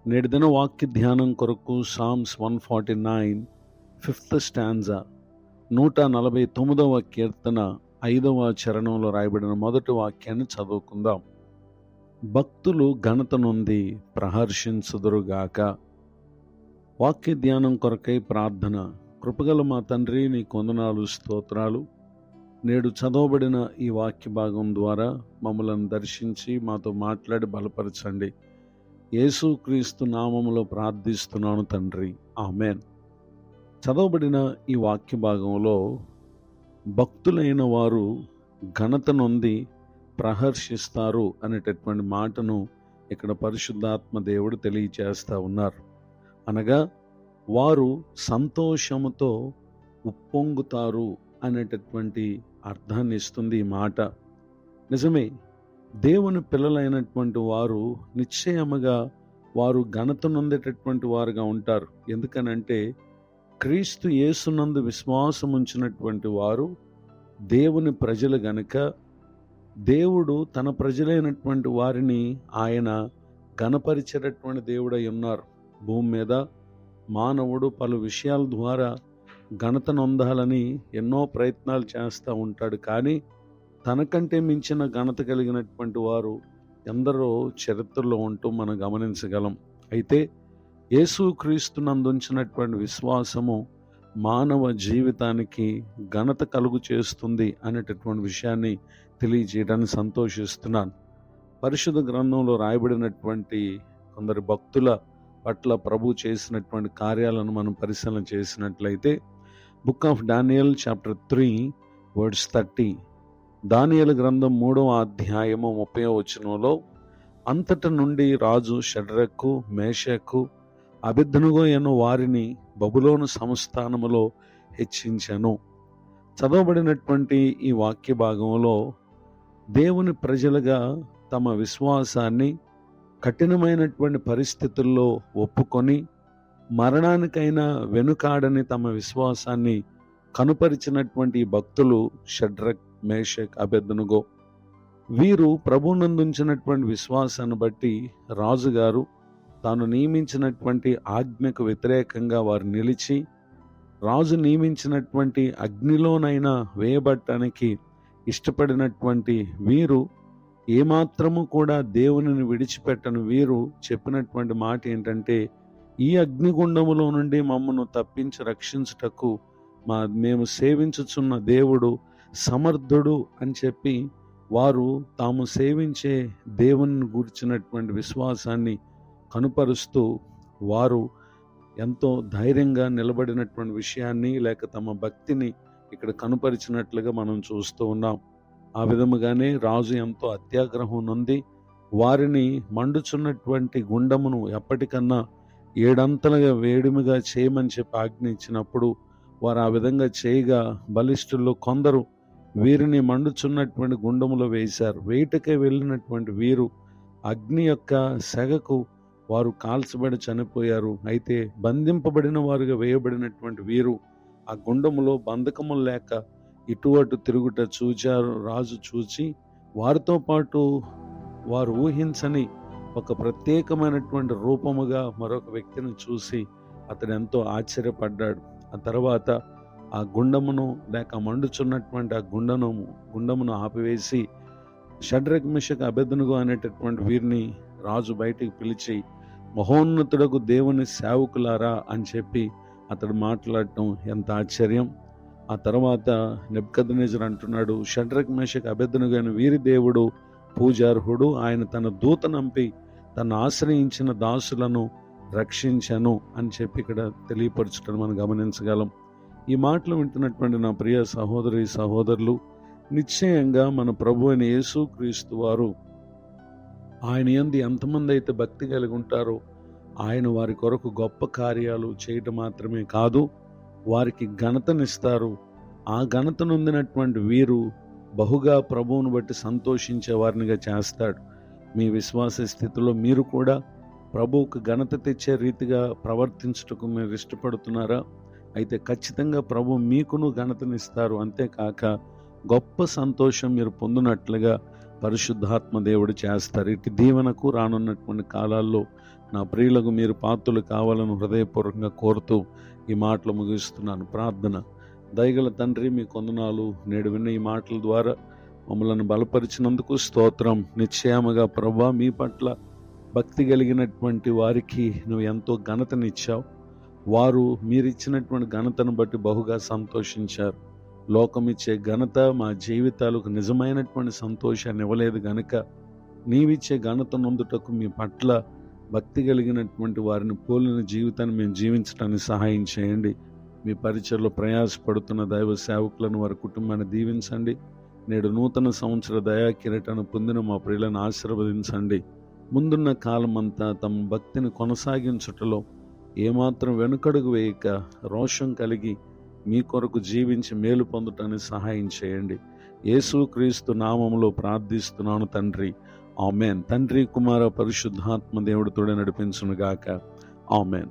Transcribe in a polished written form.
నేటి దిన వాక్య ధ్యానం కొరకు సామ్స్ 149 ఫిఫ్త్ స్టాంజా 149వ కీర్తన 5వ చరణంలో రాయబడిన మొదటి వాక్యాన్ని చదువుకుందాం. భక్తులు ఘనత నొంది ప్రహర్షించుదురుగాక. వాక్య ధ్యానం కొరకై ప్రార్థన. కృపగల మా తండ్రి, నీ కొందనాలు, స్తోత్రాలు. నేడు చదవబడిన ఈ వాక్య భాగం ద్వారా మమ్మలను దర్శించి మాతో మాట్లాడి బలపరచండి. యేసుక్రీస్తు నామములో ప్రార్థిస్తున్నాను తండ్రి, ఆమెన్. చదవబడిన ఈ వాక్య భాగంలో భక్తులైన వారు ఘనత నొంది ప్రహర్షిస్తారు అనేటటువంటి మాటను ఇక్కడ పరిశుద్ధాత్మ దేవుడు తెలియచేస్తూ ఉన్నారు. అనగా వారు సంతోషముతో ఉప్పొంగుతారు అనేటటువంటి అర్థాన్ని ఇస్తుంది ఈ మాట. నిజమే, దేవుని పిల్లలైనటువంటి వారు నిశ్చయముగా వారు ఘనత నొందేటటువంటి వారుగా ఉంటారు. ఎందుకనంటే క్రీస్తు యేసునందు విశ్వాసం ఉంచినటువంటి వారు దేవుని ప్రజలు గనుక, దేవుడు తన ప్రజలైనటువంటి వారిని ఆయన ఘనపరిచేటటువంటి దేవుడై ఉన్నారు. భూమి మీద మానవుడు పలు విషయాల ద్వారా ఘనత నొందాలని ఎన్నో ప్రయత్నాలు చేస్తూ ఉంటాడు. కానీ తనకంటే మించిన ఘనత కలిగినటువంటి వారు ఎందరో చరిత్రలో ఉంటూ మనం గమనించగలం. అయితే యేసుక్రీస్తునందుంచినటువంటి విశ్వాసము మానవ జీవితానికి ఘనత కలుగు చేస్తుంది అనేటటువంటి విషయాన్ని తెలియజేయడానికి సంతోషిస్తున్నాను. పరిశుద్ధ గ్రంథంలో రాయబడినటువంటి కొందరు భక్తుల పట్ల ప్రభు చేసినటువంటి కార్యాలను మనం పరిశీలన చేసినట్లయితే, book of Daniel chapter 3 words 30, దానియేలు గ్రంథం 3వ అధ్యాయము 30వ వచనంలో, అంతట నుండి రాజు షడ్రకు, మేషకు, అబేద్నెగో అను వారిని బబులోను సంస్థానములో హెచ్చించెను. చదవబడినటువంటి ఈ వాక్య భాగంలో దేవుని ప్రజలుగా తమ విశ్వాసాన్ని కఠినమైనటువంటి పరిస్థితుల్లో ఒప్పుకొని మరణానికైనా వెనుకాడని తమ విశ్వాసాన్ని కనుపరిచినటువంటి భక్తులు షడ్రక్, మేషక్, అబేద్నెగో. వీరు ప్రభువునందుంచినటువంటి విశ్వాసాన్ని బట్టి రాజుగారు తాను నియమించినటువంటి ఆజ్ఞకు వ్యతిరేకంగా వారు నిలిచి, రాజు నియమించినటువంటి అగ్నిలోనైనా వేయబడటానికి ఇష్టపడినటువంటి వీరు, ఏమాత్రము కూడా దేవునిని విడిచిపెట్టని వీరు చెప్పినటువంటి మాట ఏంటంటే, ఈ అగ్నిగుండములో నుండి మమ్మను తప్పించి రక్షించుటకు మేము సేవించుచున్న దేవుడు సమర్థుడు అని చెప్పి వారు తాము సేవించే దేవుని గురించినటువంటి విశ్వాసాన్ని కనుపరుస్తూ వారు ఎంతో ధైర్యంగా నిలబడినటువంటి విషయాన్ని, లేక తమ భక్తిని ఇక్కడ కనుపరిచినట్లుగా మనం చూస్తూ ఉన్నాం. ఆ విధముగానే రాజు ఎంతో అత్యాగ్రహం నొంది వారిని మండుచున్నటువంటి గుండమును ఎప్పటికన్నా 7 అంతలుగా వేడిమిగా చేయమని చెప్పి ఆజ్ఞ ఇచ్చినప్పుడు వారు ఆ విధంగా చేయగా బలిష్ఠుల్లో కొందరు వీరిని మండుచున్నటువంటి గుండములో వేశారు. వేటకై వెళ్ళినటువంటి వీరు అగ్ని యొక్క సెగకు వారు కాల్చబడి చనిపోయారు. అయితే బంధింపబడిన వారుగా వేయబడినటువంటి వీరు ఆ గుండములో బంధకములు లేక ఇటు అటు తిరుగుట చూచారు. రాజు చూచి వారితో పాటు వారు ఊహించని ఒక ప్రత్యేకమైనటువంటి రూపముగా మరొక వ్యక్తిని చూసి అతడు ఎంతో ఆశ్చర్యపడ్డాడు. ఆ తర్వాత ఆ గుండమును, లేక మండుచున్నటువంటి ఆ గుండమును ఆపివేసి షడ్రక్, మేషక్, అబేద్నెగో అనేటటువంటి వీరిని రాజు బయటికి పిలిచి, మహోన్నతుడకు దేవుని సేవకులారా అని చెప్పి అతడు మాట్లాడటం ఎంత ఆశ్చర్యం. ఆ తర్వాత నెబుకద్నెజరు అంటున్నాడు, షడ్రక్, మేషక్, అబేద్నెగో అని వీరి దేవుడు పూజార్హుడు, ఆయన తన దూత నంపి తను ఆశ్రయించిన దాసులను రక్షించను అని చెప్పి ఇక్కడ తెలియపరచడం మనం గమనించగలం. ఈ మాటలు వింటున్నటువంటి నా ప్రియ సహోదరి సహోదరులు, నిశ్చయంగా మన ప్రభు అయిన యేసుక్రీస్తు వారు ఆయన యందు ఎంతమంది అయితే భక్తి కలిగి ఉంటారో ఆయన వారి కొరకు గొప్ప కార్యాలు చేయటం మాత్రమే కాదు, వారికి ఘనతనిస్తారు. ఆ ఘనత నొందినటువంటి వీరు బహుగా ప్రభువును బట్టి సంతోషించే వారినిగా చేస్తాడు. మీ విశ్వాస స్థితిలో మీరు కూడా ప్రభువుకు ఘనత తెచ్చే రీతిగా ప్రవర్తించుటకు మీరు ఇష్టపడుతున్నారా? అయితే ఖచ్చితంగా ప్రభు మీకును ఘనతనిస్తారు. అంతేకాక గొప్ప సంతోషం మీరు పొందినట్లుగా పరిశుద్ధాత్మ దేవుడు చేస్తారు. ఇటు దీవెనకు రానున్నటువంటి కాలాల్లో నా ప్రియులకు మీరు పాత్రలు కావాలని హృదయపూర్వకంగా కోరుతూ ఈ మాటలు ముగిస్తున్నాను. ప్రార్థన. దయగల తండ్రి, మీ కొందనాలు. నేడు విన్న ఈ మాటల ద్వారా మమ్మల్ని బలపరిచినందుకు స్తోత్రం. నిశ్చయముగా ప్రభువా, మీ పట్ల భక్తి కలిగినటువంటి వారికి నువ్వు ఎంతో ఘనతనిచ్చావు. వారు మీరిచ్చినటువంటి ఘనతను బట్టి బహుగా సంతోషించారు. లోకం ఇచ్చే ఘనత మా జీవితాలకు నిజమైనటువంటి సంతోషాన్ని ఇవ్వలేదు గనుక నీవిచ్చే ఘనత నొందుటకు మీ పట్ల భక్తి కలిగినటువంటి వారిని పోలిన జీవితాన్ని మేము జీవించడానికి సహాయం చేయండి. మీ పరిచయలో ప్రయాసపడుతున్న దైవ సేవకులను, వారి కుటుంబాన్ని దీవించండి. నేడు నూతన సంవత్సర దయా కిరీటాన్ని పొందిన మా ప్రియులను ఆశీర్వదించండి. ముందున్న కాలమంతా తమ భక్తిని కొనసాగించుటలో ఏమాత్రం వెనుకడుగు వేయక రోషం కలిగి మీ కొరకు జీవించి మేలు పొందటానికి సహాయం చేయండి. యేసుక్రీస్తు నామములో ప్రార్థిస్తున్నాను తండ్రి. ఆమెన్. తండ్రి, కుమార, పరిశుద్ధాత్మ దేవుడు తోడే నడిపించునుగాక. ఆమెన్.